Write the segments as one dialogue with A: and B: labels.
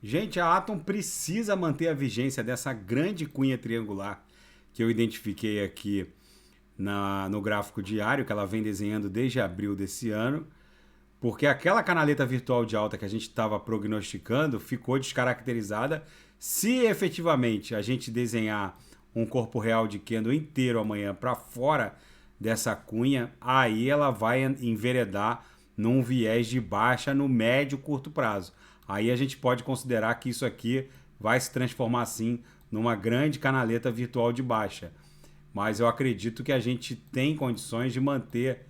A: Gente, a Atom precisa manter a vigência dessa grande cunha triangular que eu identifiquei aqui no gráfico diário, que ela vem desenhando desde abril desse ano, porque aquela canaleta virtual de alta que a gente estava prognosticando ficou descaracterizada. Se efetivamente a gente desenhar um corpo real de candle inteiro amanhã para fora dessa cunha, aí ela vai enveredar num viés de baixa no médio e curto prazo. Aí a gente pode considerar que isso aqui vai se transformar sim numa grande canaleta virtual de baixa. Mas eu acredito que a gente tem condições de manter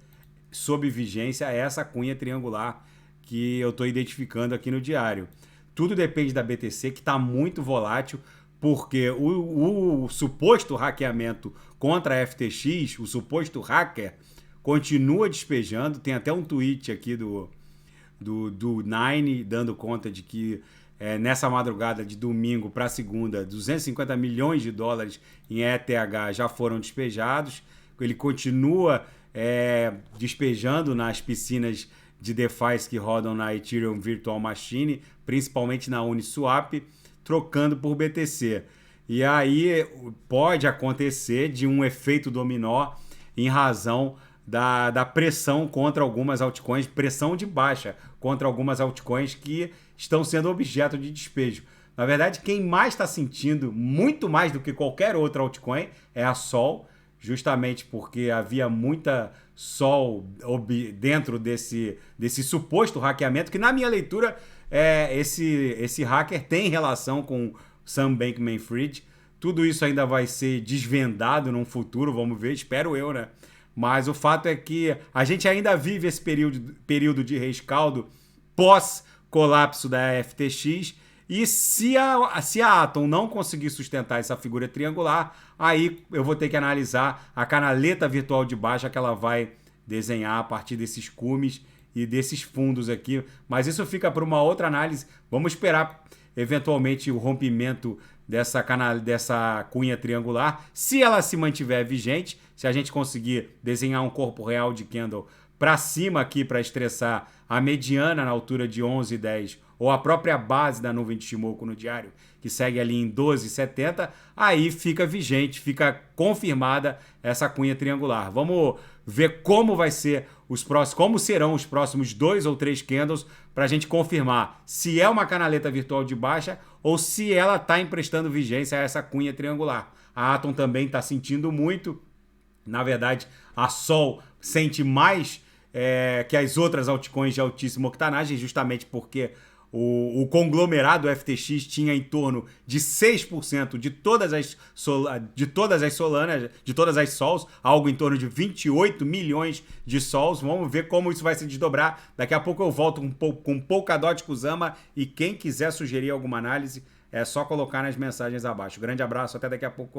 A: sob vigência essa cunha triangular que eu estou identificando aqui no diário. Tudo depende da BTC, que está muito volátil, porque o suposto hackeamento contra a FTX, o suposto hacker, continua despejando. Tem até um tweet aqui do Nine dando conta de que nessa madrugada de domingo para segunda, 250 milhões de dólares em ETH já foram despejados. Ele continua despejando nas piscinas de DeFi que rodam na Ethereum Virtual Machine, principalmente na Uniswap, trocando por BTC. E aí pode acontecer de um efeito dominó em razão da pressão contra algumas altcoins, pressão de baixa contra algumas altcoins que estão sendo objeto de despejo. Na verdade, quem mais está sentindo, muito mais do que qualquer outra altcoin, é a Sol, justamente porque havia muita Sol dentro desse suposto hackeamento, que na minha leitura, esse hacker tem relação com Sam Bankman-Fried. Tudo isso ainda vai ser desvendado num futuro, vamos ver, espero eu, né? Mas o fato é que a gente ainda vive esse período de rescaldo pós-colapso da FTX. E se a Atom não conseguir sustentar essa figura triangular, aí eu vou ter que analisar a canaleta virtual de baixa que ela vai desenhar a partir desses cumes e desses fundos aqui. Mas isso fica para uma outra análise. Vamos esperar eventualmente o rompimento dessa cunha triangular. Se ela se mantiver vigente, se a gente conseguir desenhar um corpo real de candle para cima aqui para estressar a mediana na altura de 11,10 ou a própria base da nuvem de Shimoku no diário, que segue ali em 12,70, aí fica vigente, fica confirmada essa cunha triangular. Vamos ver como como serão os próximos 2 ou 3 candles para a gente confirmar se é uma canaleta virtual de baixa ou se ela está emprestando vigência a essa cunha triangular. A Atom também está sentindo muito. Na verdade, a Sol sente mais que as outras altcoins de altíssima octanagem, justamente porque o conglomerado FTX tinha em torno de 6% de todas as Solanas, de todas as Sols, algo em torno de 28 milhões de Sols. Vamos ver como isso vai se desdobrar. Daqui a pouco eu volto com Polkadot Kusama, e quem quiser sugerir alguma análise é só colocar nas mensagens abaixo. Grande abraço, até daqui a pouco.